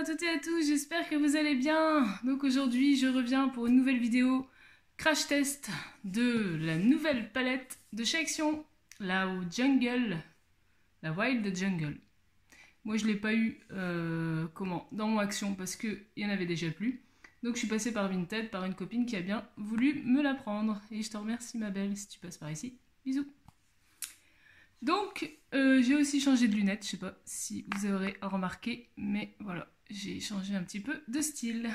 à toutes et à tous, j'espère que vous allez bien. Donc aujourd'hui je reviens pour une nouvelle vidéo crash test de la nouvelle palette de chez Action, la Jungle, la Wild Jungle. Moi je l'ai pas eu dans mon Action parce qu'il y en avait déjà plus. Donc je suis passée par Vinted, par une copine qui a bien voulu me la prendre. Et je te remercie ma belle si tu passes par ici. Bisous. Donc, j'ai aussi changé de lunettes, je sais pas si vous aurez remarqué, mais voilà, j'ai changé un petit peu de style.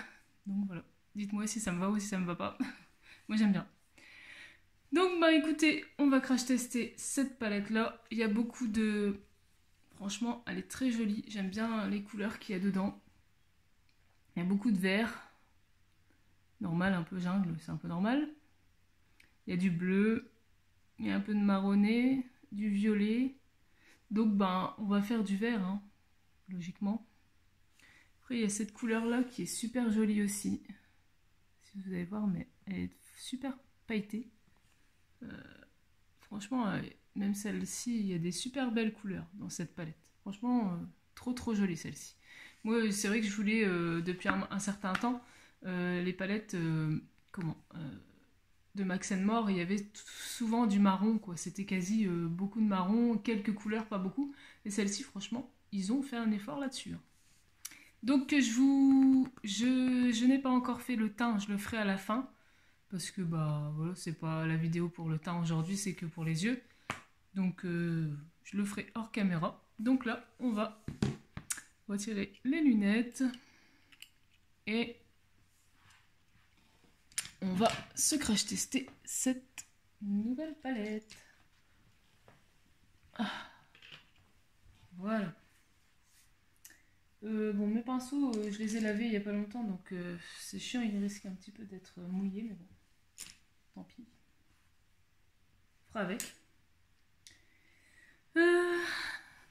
Donc voilà, dites-moi si ça me va ou si ça me va pas. Moi j'aime bien. Donc bah écoutez, on va crash tester cette palette là. Il y a beaucoup de... Franchement, elle est très jolie, j'aime bien les couleurs qu'il y a dedans. Il y a beaucoup de vert. Normal, un peu jungle, c'est un peu normal. Il y a du bleu, il y a un peu de marronné, du violet. Donc ben on va faire du vert, hein, logiquement. Après il y a cette couleur là qui est super jolie aussi. Si vous allez voir, mais elle est super pailletée. Franchement, même celle-ci, il y a des super belles couleurs dans cette palette. Franchement, trop jolie celle-ci. Moi c'est vrai que je voulais depuis un certain temps les palettes de Max & More, il y avait souvent du marron, quoi. C'était quasi beaucoup de marron, quelques couleurs, pas beaucoup. Et celle-ci, franchement, ils ont fait un effort là-dessus. Donc je n'ai pas encore fait le teint, je le ferai à la fin. Parce que bah voilà, c'est pas la vidéo pour le teint aujourd'hui, c'est que pour les yeux. Donc je le ferai hors caméra. Donc là, on va retirer les lunettes. Et on va se crash tester cette nouvelle palette. Ah. Voilà. Bon, mes pinceaux, je les ai lavés il n'y a pas longtemps, donc c'est chiant, ils risquent un petit peu d'être mouillés, mais bon, tant pis. On fera avec.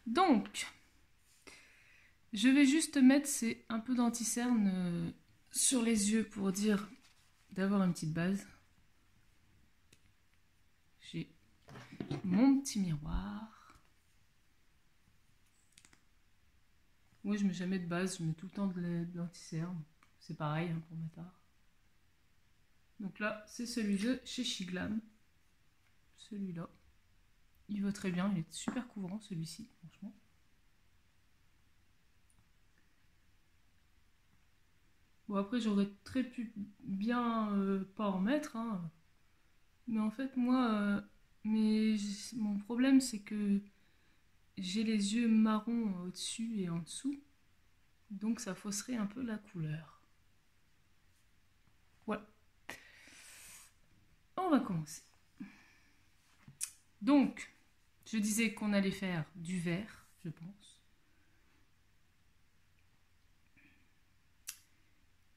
Donc, je vais juste mettre un peu d'anti-cerne sur les yeux pour dire d'avoir une petite base. J'ai mon petit miroir. Moi, je mets jamais de base, je mets tout le temps de l'anti-cerne. C'est pareil hein, pour ma part. Donc là, c'est celui de chez Shiglam. Celui-là. Il va très bien, il est super couvrant celui-ci, franchement. Bon, après, j'aurais très pu bien pas en mettre. Hein. Mais en fait, moi, mon problème, c'est que j'ai les yeux marrons au-dessus et en dessous. Donc, ça fausserait un peu la couleur. Voilà. On va commencer. Donc, je disais qu'on allait faire du vert, je pense.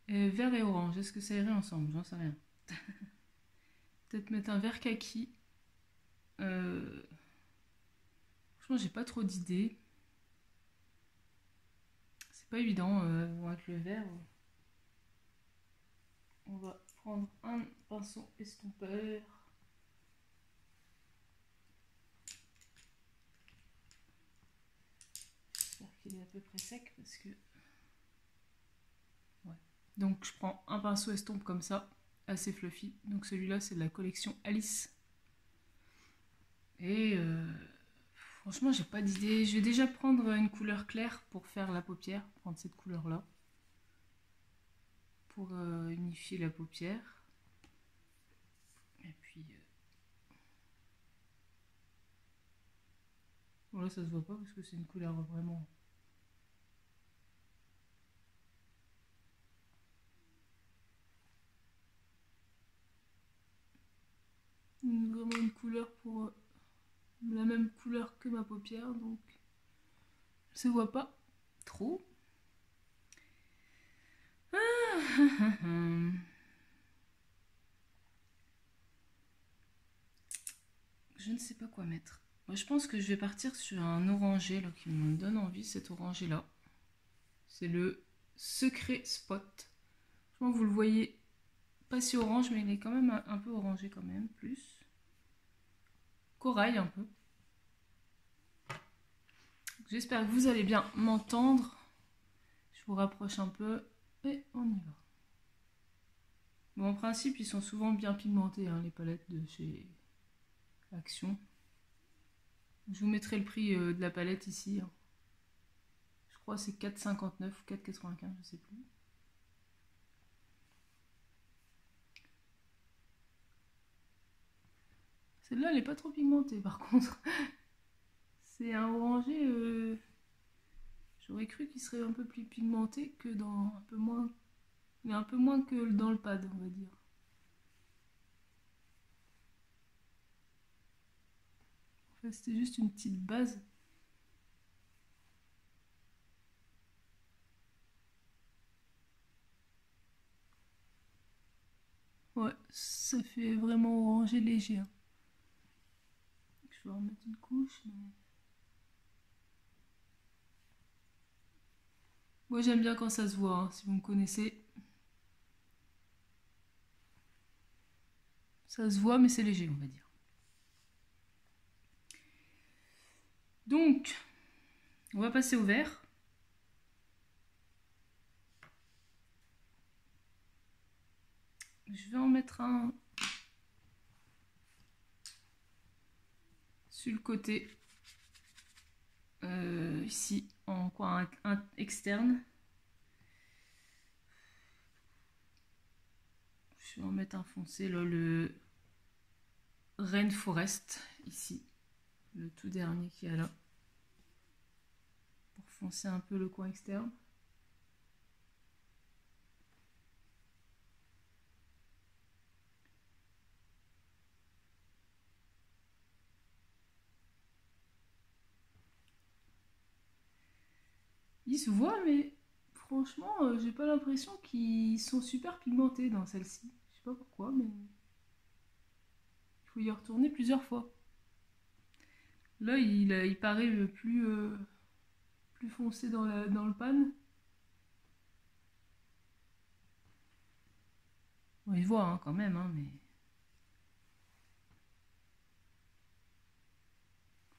Vert et orange, est-ce que ça irait ensemble? J'en sais rien. Peut-être mettre un vert kaki. Franchement, j'ai pas trop d'idées. C'est pas évident avec le vert. On va prendre un pinceau estompeur. J'espère qu'il est à peu près sec parce que... Ouais. Donc je prends un pinceau estompe comme ça, assez fluffy. Donc celui-là c'est de la collection Alice. Et franchement j'ai pas d'idée. Je vais déjà prendre une couleur claire pour faire la paupière. Prendre cette couleur-là. Pour unifier la paupière. Et puis... Bon là ça se voit pas parce que c'est une couleur vraiment... Vraiment une couleur pour la même couleur que ma paupière, donc ça se voit pas trop. Je ne sais pas quoi mettre. Moi, je pense que je vais partir sur un orangé là, qui me donne envie, cet orangé là. C'est le Secret Spot. Je pense que vous le voyez pas si orange, mais il est quand même un peu orangé quand même, plus. Corail un peu. J'espère que vous allez bien m'entendre. Je vous rapproche un peu et on y va. Bon, en principe, ils sont souvent bien pigmentés, hein, les palettes de chez Action. Je vous mettrai le prix de la palette ici. Hein. Je crois que c'est 4,59 ou 4,95, je sais plus. Celle-là, elle n'est pas trop pigmentée par contre. C'est un orangé. J'aurais cru qu'il serait un peu plus pigmenté que dans un peu moins. Mais un peu moins que dans le pad, on va dire. En fait, c'était juste une petite base. Ouais, ça fait vraiment orangé léger. Hein. Je vais en mettre une couche, mais... Moi, j'aime bien quand ça se voit, hein, si vous me connaissez. Ça se voit, mais c'est léger, on va dire. Donc, on va passer au vert. Je vais en mettre un sur le côté. Ici, en coin externe. Je vais en mettre un foncé, là, le Rainforest, ici. Le tout dernier qu'il y a là. Pour foncer un peu le coin externe. Il se voit, mais franchement, j'ai pas l'impression qu'ils sont super pigmentés dans celle-ci. Je sais pas pourquoi, mais il faut y retourner plusieurs fois. Là, il paraît plus foncé dans le pan. Bon, il se voit hein, quand même, hein, mais...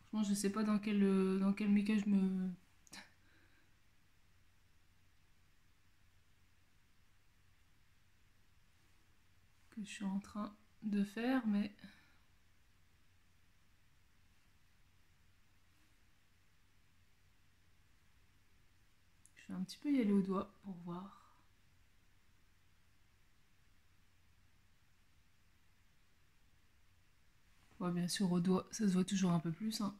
Franchement, je sais pas dans quel méca je me... que je suis en train de faire, mais... Je vais un petit peu y aller au doigt pour voir. Bon, bien sûr, au doigt, ça se voit toujours un peu plus. Hein.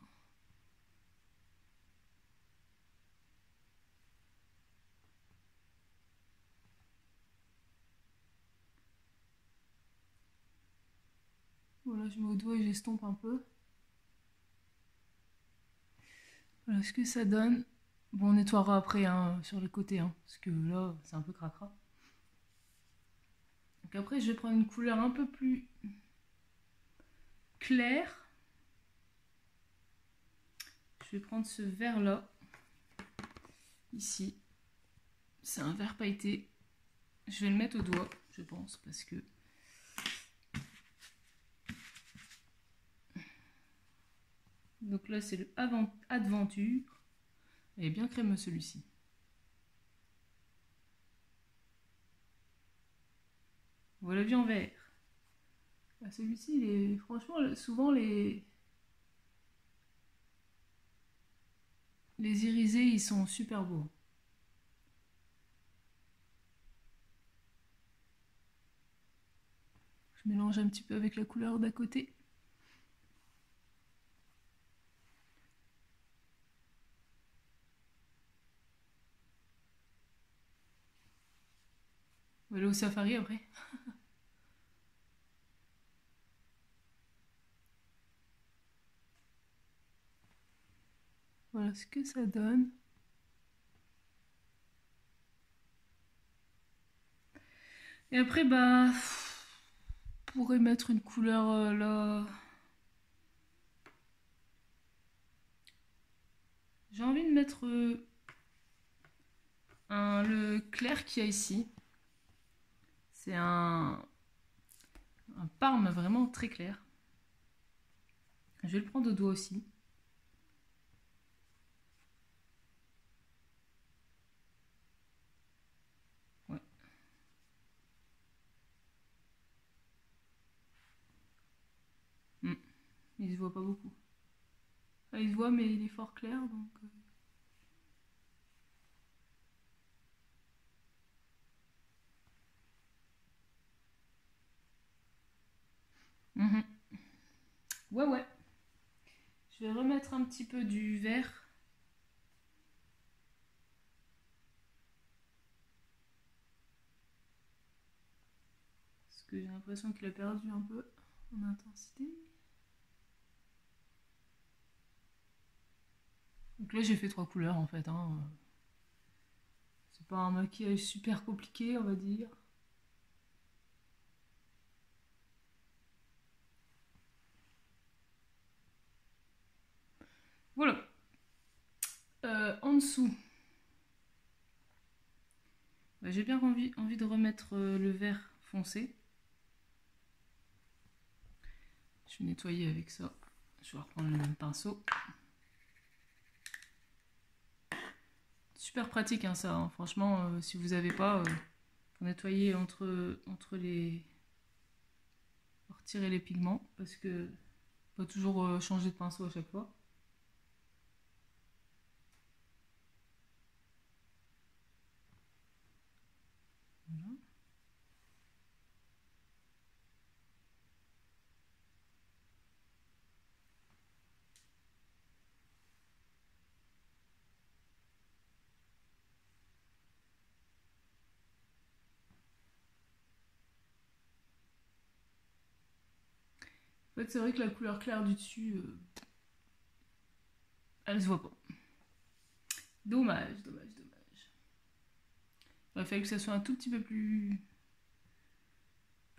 Voilà, je mets au doigt et j'estompe un peu. Voilà ce que ça donne. Bon, on nettoiera après hein, sur les côtés, hein, parce que là, c'est un peu cracra. Donc après, je vais prendre une couleur un peu plus claire. Je vais prendre ce vert-là, ici. C'est un vert pailleté. Je vais le mettre au doigt, je pense, parce que... Donc là, c'est le Adventure. Il est bien crémeux, celui-ci. Voilà, vu en vert. Ah, celui-ci, il est... Franchement, souvent, les irisés, ils sont super beaux. Je mélange un petit peu avec la couleur d'à côté. On va aller au safari après. Voilà ce que ça donne. Et après, bah... On pourrait mettre une couleur là... J'ai envie de mettre le clair qu'il y a ici. C'est un parme vraiment très clair. Je vais le prendre au doigt aussi. « Il se voit pas beaucoup. Ah, il se voit, mais il est fort clair, donc... Mhm. Ouais, ouais. Je vais remettre un petit peu du vert. Parce que j'ai l'impression qu'il a perdu un peu en intensité. Donc là, j'ai fait 3 couleurs, en fait. Hein. C'est pas un maquillage super compliqué, on va dire. Voilà. En dessous, bah, j'ai bien envie de remettre le vert foncé. Je vais nettoyer avec ça. Je vais reprendre le même pinceau. Super pratique hein, ça. Hein. Franchement, si vous n'avez pas, pour nettoyer entre les... Pour retirer les pigments. Parce que pas toujours changer de pinceau à chaque fois. Voilà. En fait, c'est vrai que la couleur claire du dessus, elle se voit pas. Dommage, dommage, dommage. Il aurait fallu que ça soit un tout petit peu plus...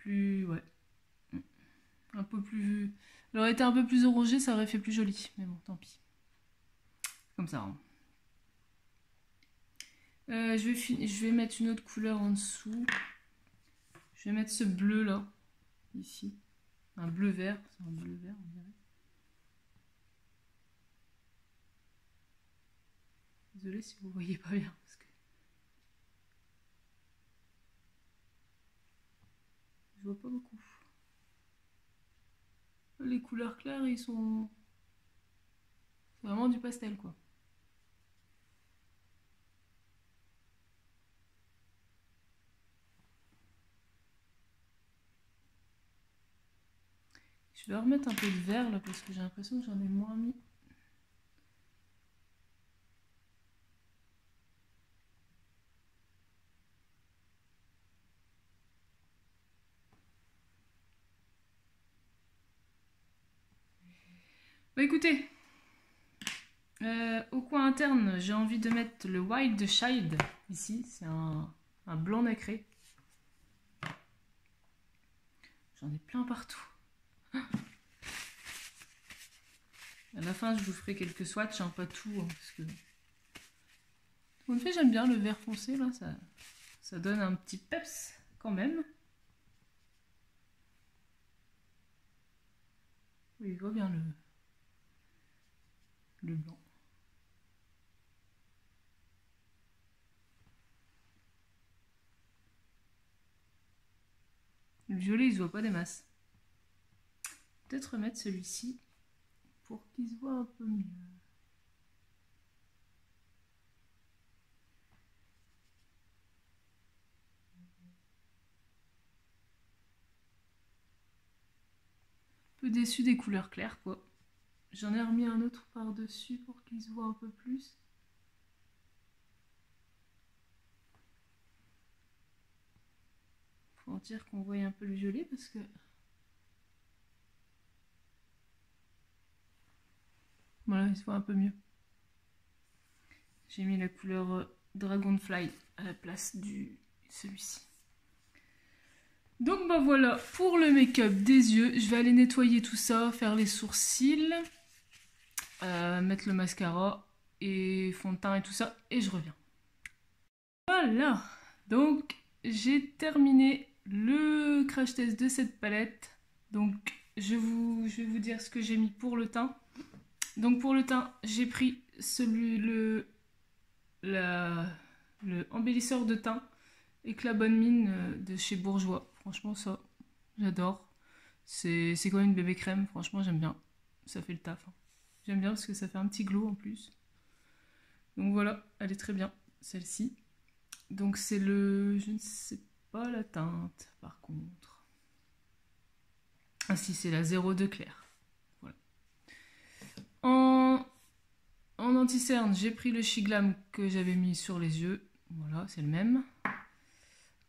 ouais. Un peu plus... Il aurait été un peu plus orangé, ça aurait fait plus joli. Mais bon, tant pis. Comme ça. Hein. Je vais mettre une autre couleur en dessous. Je vais mettre ce bleu là. Ici. Un bleu vert. C'est un bleu vert, on dirait. Désolée si vous voyez pas bien. Parce que... je vois pas beaucoup. Les couleurs claires, ils sont... c'est vraiment du pastel, quoi. Je vais remettre un peu de vert, là, parce que j'ai l'impression que j'en ai moins mis. Bah écoutez, au coin interne, j'ai envie de mettre le Wild Child, ici. C'est un blanc nacré. J'en ai plein partout. À la fin, je vous ferai quelques swatchs, hein, pas tout, hein, parce que... En fait, j'aime bien le vert foncé, là, ça donne un petit peps, quand même. Oui, il voit bien le blanc. Le violet, il se voit pas des masses. Peut-être remettre celui-ci pour qu'il se voit un peu mieux. Un peu déçu des couleurs claires, quoi. J'en ai remis un autre par-dessus pour qu'il se voit un peu plus. Faut en dire qu'on voit un peu le violet parce que... voilà, il se voit un peu mieux. J'ai mis la couleur Dragonfly à la place de celui-ci. Donc bah voilà, pour le make-up des yeux, je vais aller nettoyer tout ça, faire les sourcils, mettre le mascara et fond de teint et tout ça, et je reviens. Voilà, donc j'ai terminé le crash test de cette palette. Donc je vais vous dire ce que j'ai mis pour le teint. Donc pour le teint, j'ai pris le embellisseur de teint Éclat Bonne Mine de chez Bourjois. Franchement ça, j'adore. C'est comme une bébé crème, franchement j'aime bien. ça fait le taf. Hein. J'aime bien parce que ça fait un petit glow en plus. Donc voilà, elle est très bien, celle-ci. Donc c'est le... je ne sais pas la teinte, par contre. Ah si, c'est la 02 clair. Voilà. En anti-cerne, j'ai pris le Shiglam que j'avais mis sur les yeux. Voilà, c'est le même.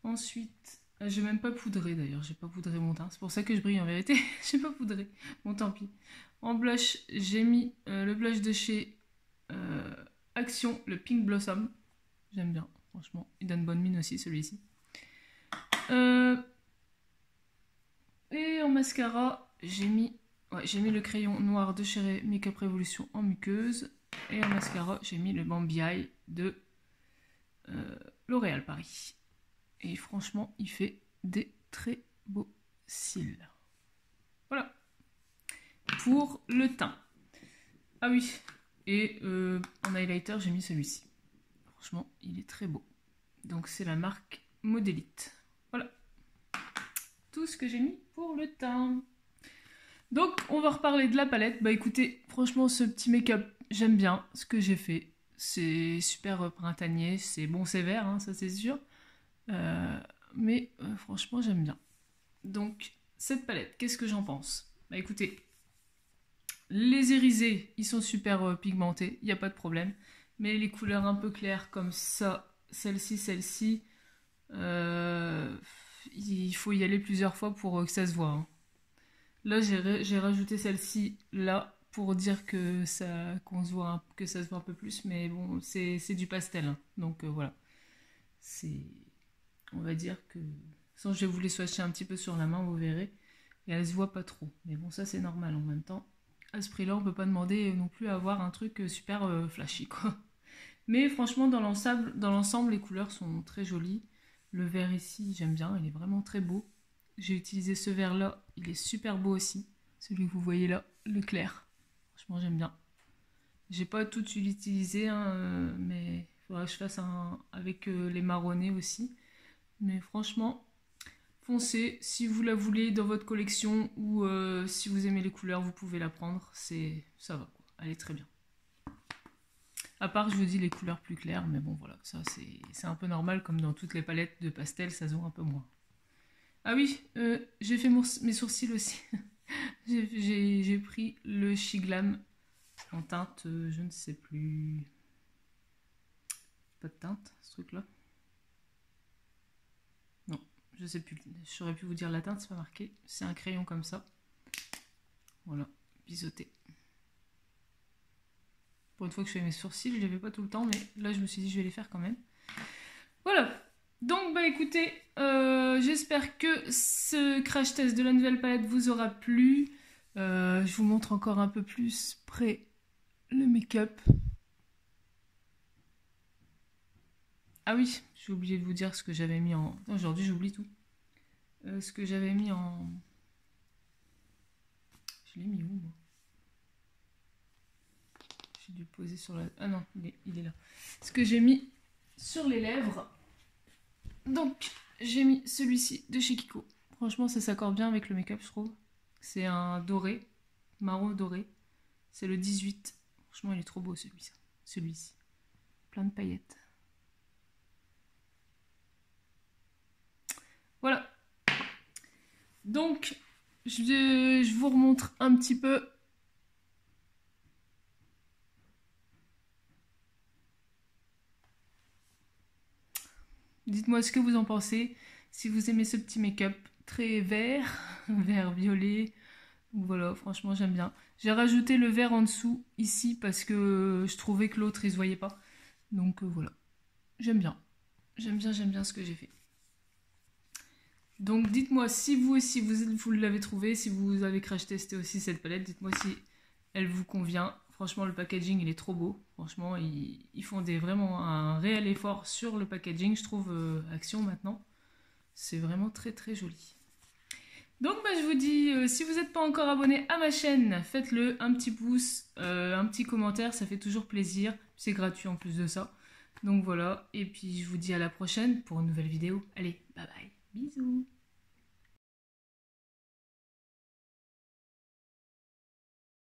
Ensuite, j'ai même pas poudré d'ailleurs, j'ai pas poudré mon teint. C'est pour ça que je brille en vérité. J'ai pas poudré. Bon, tant pis. En blush, j'ai mis le blush de chez Action, le Pink Blossom. J'aime bien, franchement. Il donne bonne mine aussi, celui-ci. Et en mascara, j'ai mis le crayon noir de chez Makeup Revolution en muqueuse. Et en mascara, j'ai mis le Bambi Eye de L'Oréal Paris. Et franchement, il fait des très beaux cils. Voilà. Pour le teint. Ah oui. Et en highlighter, j'ai mis celui-ci. Franchement, il est très beau. Donc, c'est la marque Modélite. Voilà. Tout ce que j'ai mis pour le teint. Donc, on va reparler de la palette. Bah écoutez, franchement, ce petit make-up, j'aime bien ce que j'ai fait. C'est super printanier. C'est bon, c'est vert, hein, ça c'est sûr. Mais franchement, j'aime bien. Donc, cette palette, qu'est-ce que j'en pense? Bah écoutez, les irisés, ils sont super pigmentés, il n'y a pas de problème. Mais les couleurs un peu claires comme ça, celle-ci, il faut y aller plusieurs fois pour que ça se voit. Hein. Là, j'ai rajouté celle-ci là pour dire que ça se voit un peu plus. Mais bon, c'est du pastel. Hein. Donc voilà. On va dire que... Sans, je vais vous les swatcher un petit peu sur la main, vous verrez. Et elle se voit pas trop. Mais bon, ça c'est normal en même temps. À ce prix-là, on peut pas demander non plus à avoir un truc super flashy, quoi. Mais franchement, dans l'ensemble, les couleurs sont très jolies. Le vert ici, j'aime bien, il est vraiment très beau. J'ai utilisé ce vert-là, il est super beau aussi. Celui que vous voyez là, le clair. Franchement, j'aime bien. J'ai pas tout utilisé, hein, mais il faudra que je fasse un avec les marronnés aussi. Mais franchement, foncez. Si vous la voulez dans votre collection ou si vous aimez les couleurs, vous pouvez la prendre. Ça va, quoi. Elle est très bien. À part, je vous dis, les couleurs plus claires. Mais bon, voilà, ça c'est un peu normal. Comme dans toutes les palettes de pastel, ça se voit un peu moins. Ah oui, j'ai fait mes sourcils aussi. J'ai pris le Shiglam en teinte, je ne sais plus. Pas de teinte, ce truc-là. Non, je sais plus. J'aurais pu vous dire la teinte, c'est pas marqué. C'est un crayon comme ça. Voilà, biseauté. Pour une fois que je fais mes sourcils, je les fais pas tout le temps, mais là je me suis dit je vais les faire quand même. Voilà. Donc bah écoutez, j'espère que ce crash test de la nouvelle palette vous aura plu. Je vous montre encore un peu plus près le make-up. Ah oui, j'ai oublié de vous dire ce que j'avais mis en... Aujourd'hui j'oublie tout. Ce que j'avais mis en... Je l'ai mis où moi? J'ai dû le poser sur la... Ah non, il est là. Ce que j'ai mis sur les lèvres. Donc, j'ai mis celui-ci de chez Kiko. Franchement, ça s'accorde bien avec le make-up, je trouve. C'est un doré, marron doré. C'est le 18. Franchement, il est trop beau celui-ci. Plein de paillettes. Voilà. Donc, je vous remontre un petit peu. Dites-moi ce que vous en pensez. Si vous aimez ce petit make-up très vert, vert violet. Voilà, franchement, j'aime bien. J'ai rajouté le vert en dessous, ici, parce que je trouvais que l'autre, il se voyait pas. Donc, voilà. J'aime bien. J'aime bien ce que j'ai fait. Donc, dites-moi si vous aussi, vous l'avez trouvé, si vous avez crash testé aussi cette palette, dites-moi si elle vous convient. Franchement, le packaging, il est trop beau. Franchement, ils font vraiment un réel effort sur le packaging, je trouve, Action, maintenant. C'est vraiment très, très joli. Donc bah, je vous dis, si vous n'êtes pas encore abonné à ma chaîne, faites-le, un petit pouce, un petit commentaire, ça fait toujours plaisir, c'est gratuit en plus de ça. Donc voilà, et puis je vous dis à la prochaine pour une nouvelle vidéo. Allez, bye bye, bisous.